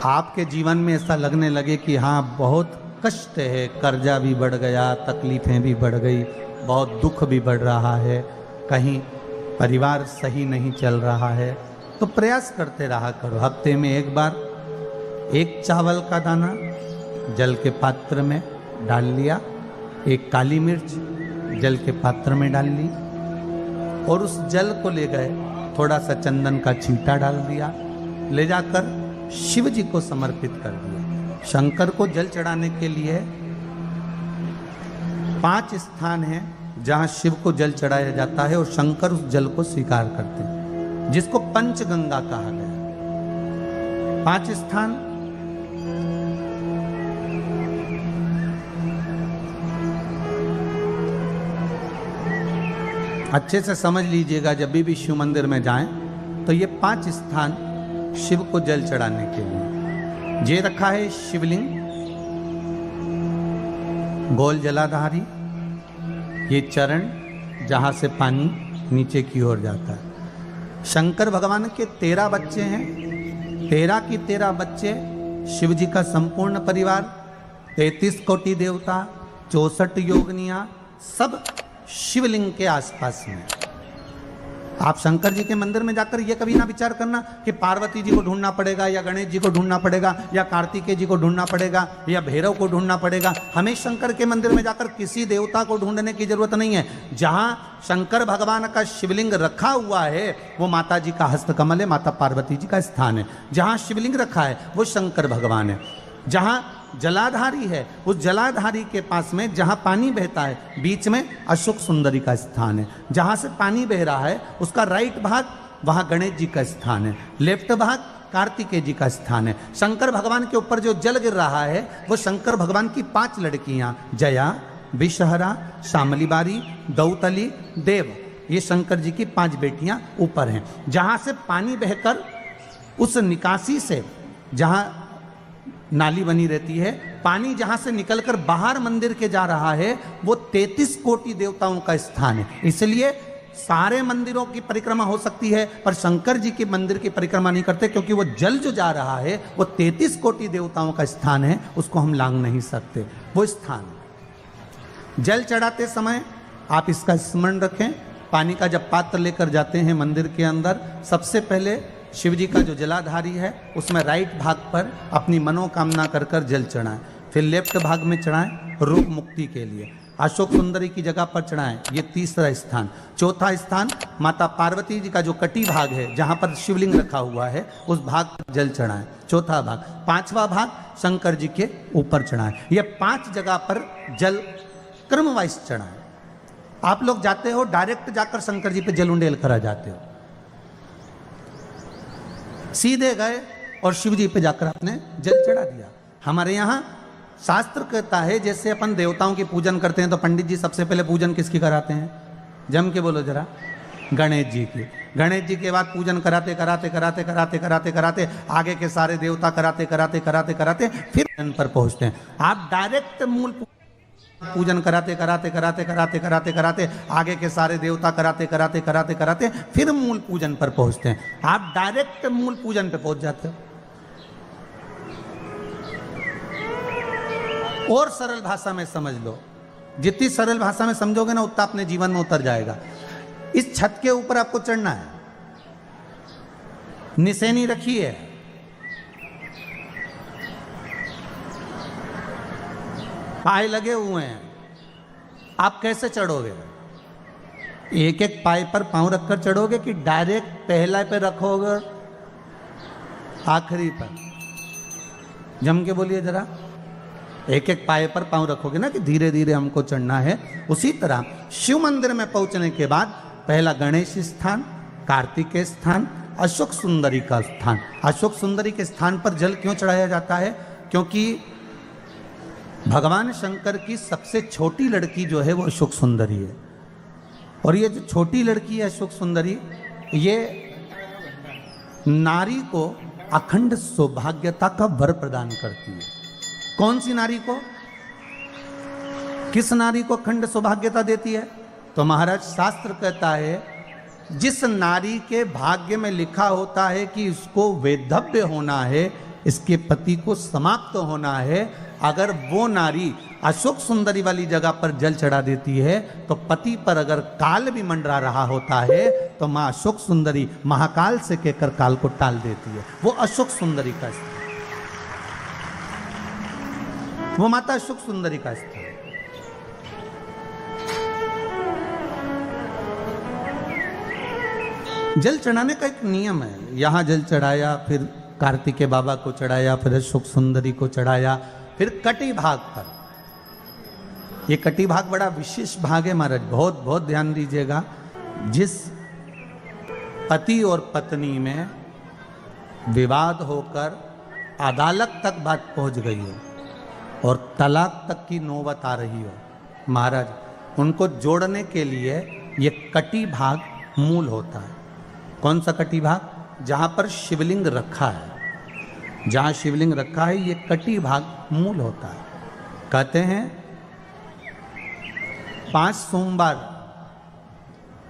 आपके जीवन में ऐसा लगने लगे कि हाँ बहुत कष्ट है, कर्जा भी बढ़ गया, तकलीफें भी बढ़ गई, बहुत दुख भी बढ़ रहा है, कहीं परिवार सही नहीं चल रहा है, तो प्रयास करते रहा करो। हफ्ते में एक बार एक चावल का दाना जल के पात्र में डाल लिया, एक काली मिर्च जल के पात्र में डाल ली और उस जल को ले गए, थोड़ा सा चंदन का छींटा डाल दिया, ले जाकर शिव जी को समर्पित कर दिया। शंकर को जल चढ़ाने के लिए 5 स्थान हैं जहां शिव को जल चढ़ाया जाता है और शंकर उस जल को स्वीकार करते हैं, जिसको पंचगंगा कहा गया। 5 स्थान अच्छे से समझ लीजिएगा, जब भी शिव मंदिर में जाएं तो ये 5 स्थान शिव को जल चढ़ाने के लिए ये रखा है। शिवलिंग, गोल जलाधारी, ये चरण जहां से पानी नीचे की ओर जाता है। शंकर भगवान के 13 बच्चे हैं, 13 की 13 बच्चे, शिव जी का संपूर्ण परिवार, 33 कोटि देवता, 64 योगनियां, सब शिवलिंग के आसपास में। आप शंकर जी के मंदिर में जाकर ये कभी ना विचार करना कि पार्वती जी को ढूंढना पड़ेगा या गणेश जी को ढूंढना पड़ेगा या कार्तिकेय जी को ढूंढना पड़ेगा या भैरव को ढूंढना पड़ेगा। हमें शंकर के मंदिर में जाकर किसी देवता को ढूंढने की जरूरत नहीं है। जहां शंकर भगवान का शिवलिंग रखा हुआ है वो माता जी का हस्तकमल है, माता पार्वती जी का स्थान है। जहां शिवलिंग रखा है वो शंकर भगवान है। जहां जलाधारी है उस जलाधारी के पास में जहां पानी बहता है बीच में अशोक सुंदरी का स्थान है। जहां से पानी बह रहा है उसका राइट भाग वहां गणेश जी का स्थान है, लेफ्ट भाग कार्तिकेय जी का स्थान है। शंकर भगवान के ऊपर जो जल गिर रहा है वो शंकर भगवान की 5 लड़कियां, जया, विषहरा, शामली बारी, दौतली, देव, ये शंकर जी की 5 बेटियां ऊपर हैं। जहां से पानी बहकर उस निकासी से, जहां नाली बनी रहती है, पानी जहां से निकलकर बाहर मंदिर के जा रहा है वो 33 कोटि देवताओं का स्थान है। इसलिए सारे मंदिरों की परिक्रमा हो सकती है पर शंकर जी के मंदिर की परिक्रमा नहीं करते, क्योंकि वो जल जो जा रहा है वो 33 कोटि देवताओं का स्थान है, उसको हम लांघ नहीं सकते। वो स्थान जल चढ़ाते समय आप इसका स्मरण रखें। पानी का जब पात्र लेकर जाते हैं मंदिर के अंदर, सबसे पहले शिव जी का जो जलाधारी है उसमें राइट भाग पर अपनी मनोकामना कर कर जल चढ़ाएं, फिर लेफ्ट भाग में चढ़ाएं रोग मुक्ति के लिए। अशोक सुंदरी की जगह पर चढ़ाएं, ये 3रा स्थान। 4था स्थान माता पार्वती जी का जो कटी भाग है जहां पर शिवलिंग रखा हुआ है उस भाग पर जल चढ़ाएं, 4था भाग। 5वां भाग शंकर जी के ऊपर चढ़ाएं। ये 5 जगह पर जल क्रमवाइज चढ़ाएं। आप लोग जाते हो डायरेक्ट जाकर शंकर जी पे जल उंडेल करा जाते हो, सीधे गए और शिव जी पे जाकर आपने जल चढ़ा दिया। हमारे यहाँ शास्त्र कहता है जैसे अपन देवताओं की पूजन करते हैं तो पंडित जी सबसे पहले पूजन किसकी कराते हैं? जम के बोलो जरा, गणेश जी की। गणेश जी के बाद पूजन कराते कराते कराते कराते कराते कराते आगे के सारे देवता कराते कराते कराते कराते फिर जन पर पहुंचते हैं। आप डायरेक्ट मूल पूजन कराते कराते कराते कराते कराते कराते आगे के सारे देवता कराते कराते कराते कराते फिर मूल पूजन पर पहुंचते हैं। आप डायरेक्ट मूल पूजन पे पहुंच जाते हो। और सरल भाषा में समझ लो, जितनी सरल भाषा में समझोगे ना उतना अपने जीवन में उतर जाएगा। इस छत के ऊपर आपको चढ़ना है, निशानी रखी है, पाए लगे हुए हैं, आप कैसे चढ़ोगे? एक एक पाए पर पांव रखकर चढ़ोगे कि डायरेक्ट पहला पे रखोगे आखिरी पर? जम के बोलिए जरा, एक एक पाए पर पांव रखोगे ना कि धीरे धीरे हमको चढ़ना है। उसी तरह शिव मंदिर में पहुंचने के बाद पहला गणेश स्थान, कार्तिकेय स्थान, अशोक सुंदरी का स्थान। अशोक सुंदरी के स्थान पर जल क्यों चढ़ाया जाता है? क्योंकि भगवान शंकर की सबसे छोटी लड़की जो है वो अशोक सुंदरी है। और ये जो छोटी लड़की है अशोक सुंदरी, ये नारी को अखंड सौभाग्यता का वर प्रदान करती है। कौन सी नारी को? किस नारी को अखंड सौभाग्यता देती है? तो महाराज शास्त्र कहता है जिस नारी के भाग्य में लिखा होता है कि उसको वैधव्य होना है, इसके पति को समाप्त होना है। अगर वो नारी अशोक सुंदरी वाली जगह पर जल चढ़ा देती है तो पति पर अगर काल भी मंडरा रहा होता है तो माँ अशोक सुंदरी महाकाल से कहकर काल को टाल देती है। वो अशोक सुंदरी का स्थल, वो माता अशोक सुंदरी का स्थल। जल चढ़ाने का एक नियम है। यहां जल चढ़ाया, फिर कार्तिकेय बाबा को चढ़ाया, फिर अशोक सुंदरी को चढ़ाया, फिर कटी भाग पर। ये कटी भाग बड़ा विशेष भाग है महाराज, बहुत बहुत ध्यान दीजिएगा। जिस पति और पत्नी में विवाद होकर अदालत तक बात पहुंच गई हो और तलाक तक की नौबत आ रही हो, महाराज उनको जोड़ने के लिए ये कटी भाग मूल होता है। कौन सा कटी भाग? जहां पर शिवलिंग रखा है, जहां शिवलिंग रखा है ये कटी भाग मूल होता है। कहते हैं 5 सोमवार,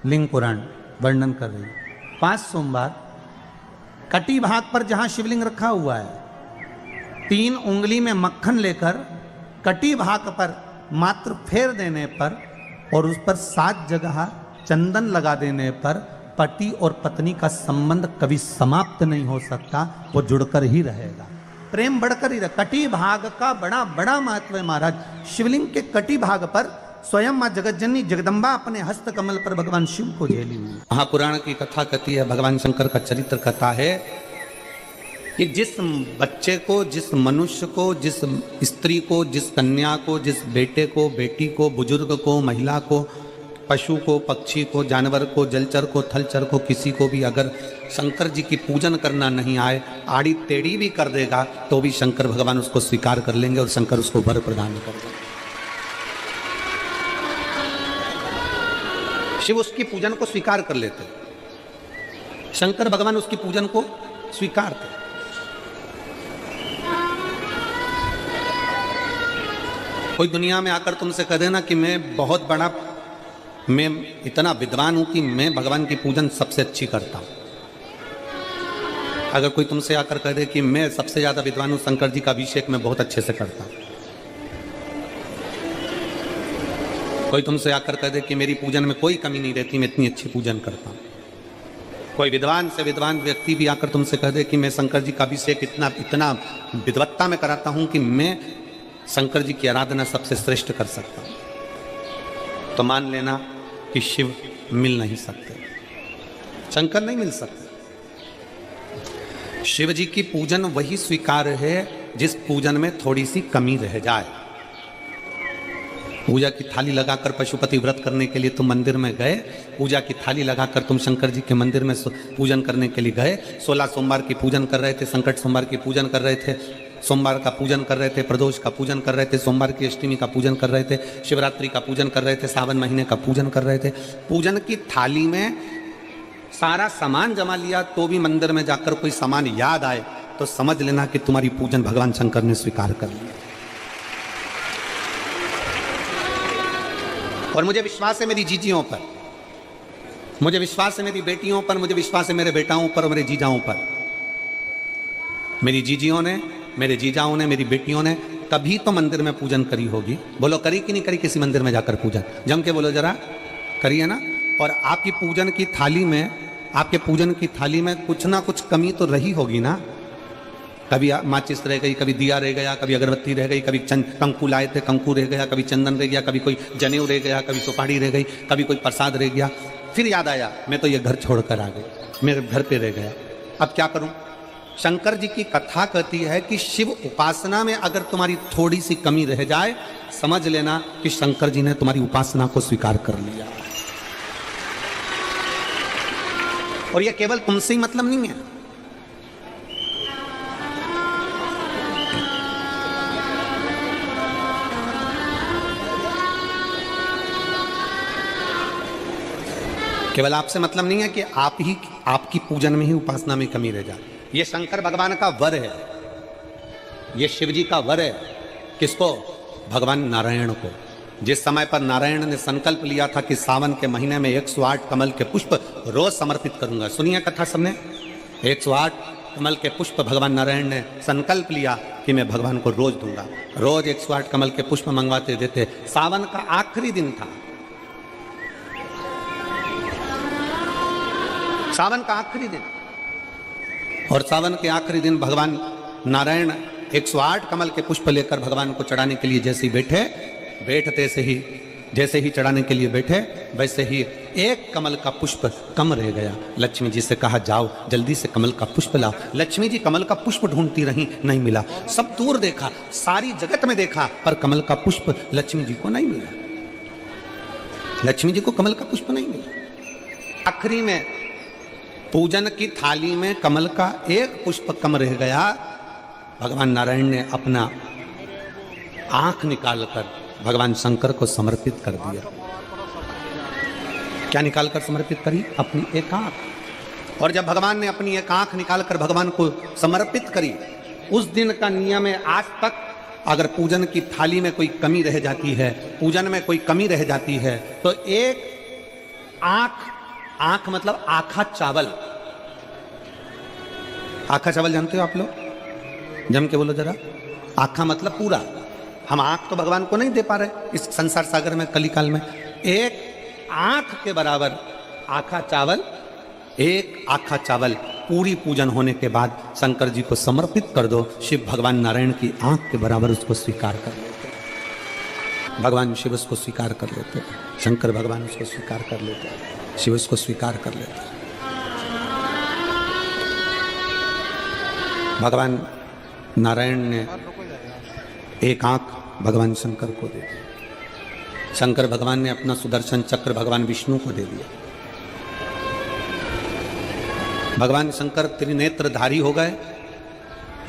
लिंग पुराण वर्णन कर रही है, 5 सोमवार कटी भाग पर जहां शिवलिंग रखा हुआ है 3 उंगली में मक्खन लेकर कटी भाग पर मात्र फेर देने पर और उस पर 7 जगह चंदन लगा देने पर पति और पत्नी का संबंध कभी समाप्त नहीं हो सकता, वो जुड़कर ही रहेगा, प्रेम बढ़कर ही रहेगा। कटी भाग का बड़ा बड़ा महत्व है महाराज। शिवलिंग के कटी भाग पर स्वयं मां जगतजननी जगदम्बा अपने हस्त कमल पर भगवान शिव को झेली हुई। महापुराण की कथा कहती है, भगवान शंकर का चरित्र कथा है कि जिस बच्चे को, जिस मनुष्य को, जिस स्त्री को, जिस कन्या को, जिस बेटे को, बेटी को, बुजुर्ग को, महिला को, पशु को, पक्षी को, जानवर को, जलचर को, थलचर को, किसी को भी अगर शंकर जी की पूजन करना नहीं आए, आड़ी टेढ़ी भी कर देगा तो भी शंकर भगवान उसको स्वीकार कर लेंगे और शंकर उसको वर प्रदान कर देंगे। शिव उसकी पूजन को स्वीकार कर लेते, शंकर भगवान उसकी पूजन को स्वीकार करते। कोई दुनिया में आकर तुमसे कह देना कि मैं बहुत बड़ा, मैं इतना विद्वान हूं कि मैं भगवान की पूजन सबसे अच्छी करता हूं। अगर कोई तुमसे आकर कह दे कि मैं सबसे ज्यादा विद्वान हूं, शंकर जी का अभिषेक मैं बहुत अच्छे से करता हूं। कोई तुमसे आकर कह दे कि मेरी पूजन में कोई कमी नहीं रहती, मैं इतनी अच्छी पूजन करता हूं। कोई विद्वान से विद्वान व्यक्ति भी आकर तुमसे कह दे कि मैं शंकर जी का अभिषेक इतना विद्वत्ता में कराता हूं कि मैं शंकर जी की आराधना सबसे श्रेष्ठ कर सकता हूं, तो मान लेना कि शिव मिल नहीं सकते, शंकर नहीं मिल सकते। शिव जी की पूजन वही स्वीकार है जिस पूजन में थोड़ी सी कमी रह जाए। पूजा की थाली लगाकर पशुपति व्रत करने के लिए तुम मंदिर में गए, पूजा की थाली लगाकर तुम शंकर जी के मंदिर में पूजन करने के लिए गए, 16 सोमवार की पूजन कर रहे थे, संकट सोमवार की पूजन कर रहे थे, सोमवार का पूजन कर रहे थे, प्रदोष का पूजन कर रहे थे, सोमवार की अष्टमी का पूजन कर रहे थे, शिवरात्रि का पूजन कर रहे थे, सावन महीने का पूजन कर रहे थे। पूजन की थाली में सारा सामान जमा लिया तो भी मंदिर में जाकर कोई सामान याद आए तो समझ लेना कि तुम्हारी पूजन भगवान शंकर ने स्वीकार कर लिया। और मुझे विश्वास है मेरी जीजियों पर, मुझे विश्वास है मेरी बेटियों पर, मुझे विश्वास है मेरे बेटाओं पर और मेरे जीजाओं पर। मेरी जीजियों ने, मेरे जीजाओं ने, मेरी बेटियों ने कभी तो मंदिर में पूजन करी होगी। बोलो करी कि नहीं करी किसी मंदिर में जाकर पूजन? जम के बोलो जरा, करी है ना? और आपकी पूजन की थाली में, आपके पूजन की थाली में कुछ ना कुछ कमी तो रही होगी ना। कभी माचिस रह गई, कभी दिया रह गया, कभी अगरबत्ती रह गई, कभी कंकु लाए थे कंकु रह गया, कभी चंदन रह गया, कभी कोई जनेऊ रह गया, कभी सुपारी रह गई, कभी कोई प्रसाद रह गया। फिर याद आया मैं तो ये घर छोड़कर आ गई, मेरे घर पे रह गया, अब क्या करूं? शंकर जी की कथा कहती है कि शिव उपासना में अगर तुम्हारी थोड़ी सी कमी रह जाए, समझ लेना कि शंकर जी ने तुम्हारी उपासना को स्वीकार कर लिया। और यह केवल तुमसे ही मतलब नहीं है, केवल आपसे मतलब नहीं है कि आप ही, आपकी पूजन में ही उपासना में कमी रह जाए। ये शंकर भगवान का वर है, ये शिव जी का वर है। किसको? भगवान नारायण को। जिस समय पर नारायण ने संकल्प लिया था कि सावन के महीने में 108 कमल के पुष्प रोज समर्पित करूंगा। सुनिए कथा सबने, 108 कमल के पुष्प भगवान नारायण ने संकल्प लिया कि मैं भगवान को रोज दूंगा। रोज 108 कमल के पुष्प मंगवाते देते। सावन का आखिरी दिन था, सावन का आखिरी दिन, और सावन के आखिरी दिन भगवान नारायण 108 कमल के पुष्प लेकर भगवान को चढ़ाने के लिए जैसे ही जैसे ही चढ़ाने के लिए बैठे, वैसे ही एक कमल का पुष्प कम रह गया। लक्ष्मी जी से कहा, जाओ जल्दी से कमल का पुष्प लाओ। लक्ष्मी जी कमल का पुष्प ढूंढती रही, नहीं मिला। सब दूर देखा, सारी जगत में देखा, पर कमल का पुष्प लक्ष्मी जी को नहीं मिला। लक्ष्मी जी को कमल का पुष्प नहीं मिला। आखिरी में पूजन की थाली में कमल का एक पुष्प कम रह गया। भगवान नारायण ने अपना आंख निकालकर भगवान शंकर को समर्पित कर दिया। क्या निकालकर समर्पित करी? अपनी एक आंख। और जब भगवान ने अपनी एक आंख निकालकर भगवान को समर्पित करी, उस दिन का नियम है, आज तक अगर पूजन की थाली में कोई कमी रह जाती है, पूजन में कोई कमी रह जाती है, तो एक आंख मतलब आखा चावल। आखा चावल जानते हो आप लोग? जम के बोलो जरा। आखा मतलब पूरा। हम आंख तो भगवान को नहीं दे पा रहे इस संसार सागर में, कलिकाल में। एक आंख के बराबर आखा चावल, एक आखा चावल पूरी पूजन होने के बाद शंकर जी को समर्पित कर दो। शिव भगवान नारायण की आंख के बराबर उसको स्वीकार कर लेते। भगवान शिव उसको स्वीकार कर लेते, शंकर भगवान उसको स्वीकार कर लेते, शिव उसको स्वीकार कर लेते। भगवान नारायण ने एक आंख भगवान शंकर को दे दी। शंकर भगवान ने अपना सुदर्शन चक्र भगवान विष्णु को दे दिया। भगवान शंकर त्रिनेत्रधारी हो गए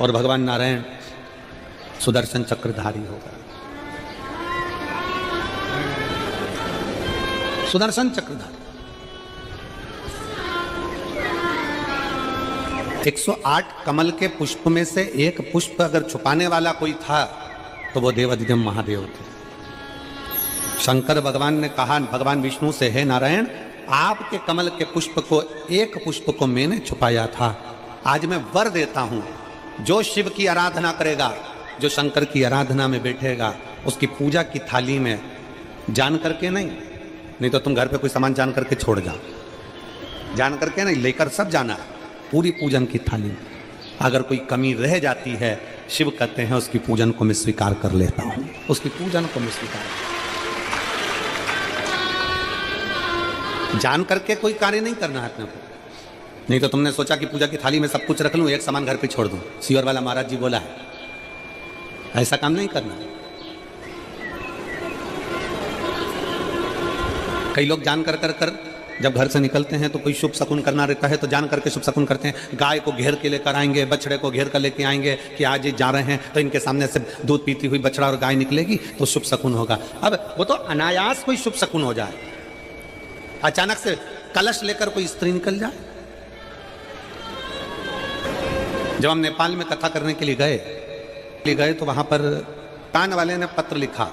और भगवान नारायण सुदर्शन चक्रधारी हो गए। सुदर्शन चक्रधारी 108 कमल के पुष्प में से एक पुष्प अगर छुपाने वाला कोई था तो वो देवाधिदेव महादेव थे। शंकर भगवान ने कहा भगवान विष्णु से, हे नारायण, आपके कमल के पुष्प को, एक पुष्प को मैंने छुपाया था। आज मैं वर देता हूं, जो शिव की आराधना करेगा, जो शंकर की आराधना में बैठेगा, उसकी पूजा की थाली में जान करके नहीं तो तुम घर पे कोई सामान जान करके छोड़ जाओ, जान करके नहीं, लेकर सब जाना। पूरी पूजन की थाली में अगर कोई कमी रह जाती है, शिव कहते हैं उसकी पूजन को मैं स्वीकार कर लेता हूं, उसकी पूजन को मैं स्वीकार। जान करके कोई कार्य नहीं करना है अपने को। नहीं तो तुमने सोचा कि पूजा की थाली में सब कुछ रख लूं, एक सामान घर पे छोड़ दूं। सियोर वाला महाराज जी बोला है, ऐसा काम नहीं करना। कई लोग जान कर जब घर से निकलते हैं तो कोई शुभ शकुन करना रहता है तो जान करके शुभ शकुन करते हैं। गाय को घेर के लेकर आएंगे, बछड़े को घेर कर लेके आएंगे कि आज ये जा रहे हैं तो इनके सामने से दूध पीती हुई बछड़ा और गाय निकलेगी तो शुभ शकुन होगा। अब वो तो अनायास कोई शुभ शकुन हो जाए, अचानक से कलश लेकर कोई स्त्री निकल जाए। जब हम नेपाल में कथा करने के लिए गए तो वहां पर कान वाले ने पत्र लिखा,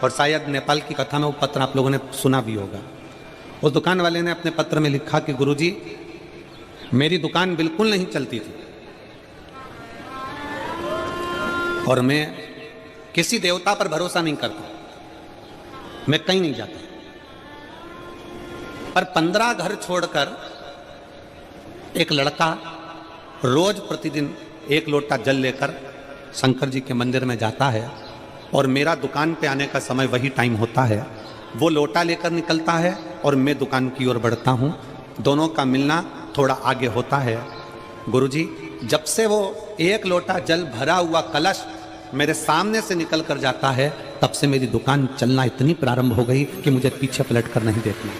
और शायद नेपाल की कथा में वो पत्र आप लोगों ने सुना भी होगा। उस दुकान वाले ने अपने पत्र में लिखा कि गुरुजी, मेरी दुकान बिल्कुल नहीं चलती थी और मैं किसी देवता पर भरोसा नहीं करता, मैं कहीं नहीं जाता, पर 15 घर छोड़कर एक लड़का रोज प्रतिदिन 1 लोटा जल लेकर शंकर जी के मंदिर में जाता है और मेरा दुकान पे आने का समय वही टाइम होता है। वो लोटा लेकर निकलता है और मैं दुकान की ओर बढ़ता हूँ, दोनों का मिलना थोड़ा आगे होता है। गुरुजी, जब से वो 1 लोटा जल भरा हुआ कलश मेरे सामने से निकल कर जाता है, तब से मेरी दुकान चलना इतनी प्रारंभ हो गई कि मुझे पीछे पलट कर नहीं देखना।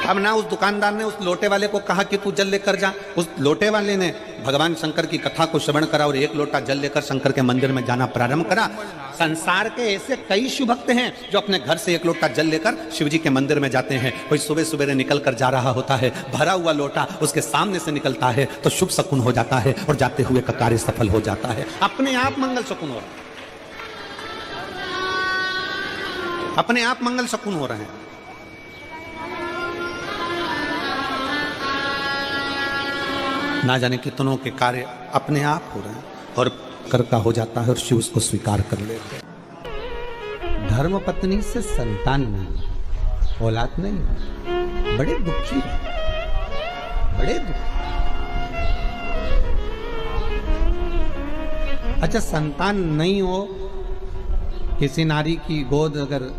अब ना उस दुकानदार ने उस लोटे वाले को कहा कि तू जल लेकर जा, उस लोटे वाले ने भगवान शंकर की कथा को श्रवण करा और 1 लोटा जल लेकर शंकर के मंदिर में जाना प्रारंभ करा। संसार के ऐसे कई शिव भक्त हैं जो अपने घर से 1 लोटा जल लेकर शिव जी के मंदिर में जाते हैं। कोई सुबह सुबह निकल कर जा रहा होता है, भरा हुआ लोटा उसके सामने से निकलता है तो शुभ शकुन हो जाता है और जाते हुए का कार्य सफल हो जाता है। अपने आप मंगल शकुन हो रहा है, अपने आप मंगल शकुन हो रहे हैं। ना जाने कितनों के कार्य अपने आप हो रहे हैं और कर का हो जाता है और शिव उसको स्वीकार कर लेते हैं। धर्म पत्नी से संतान नहीं, औलाद नहीं, बड़े दुखी है, बड़े दुखी। अच्छा, संतान नहीं हो, किसी नारी की गोद अगर,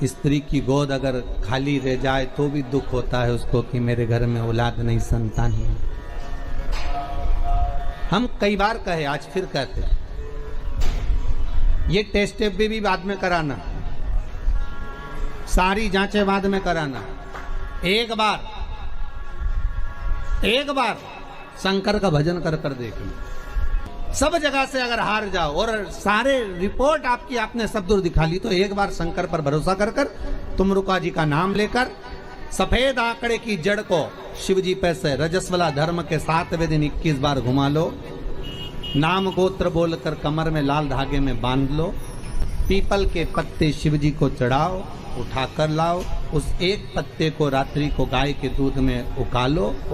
स्त्री की गोद अगर खाली रह जाए तो भी दुख होता है उसको कि मेरे घर में औलाद नहीं, संतान नहीं। हम कई बार कहे, आज फिर कहते, ये टेस्ट भी बाद में कराना, सारी जांचें बाद में कराना। एक बार शंकर का भजन कर कर देखना। सब जगह से अगर हार जाओ और सारे रिपोर्ट आपकी आपने सब दूर दिखा ली, तो एक बार शंकर पर भरोसा कर कर तुम रुका जी का नाम लेकर सफेद आंकड़े की जड़ को शिव जी पे से रजस्वला धर्म के 7वें दिन 21 बार घुमा लो। नाम गोत्र बोलकर कमर में लाल धागे में बांध लो। पीपल के पत्ते शिव जी को चढ़ाओ, उठाकर लाओ। उस एक पत्ते को रात्रि को गाय के दूध में उकालो।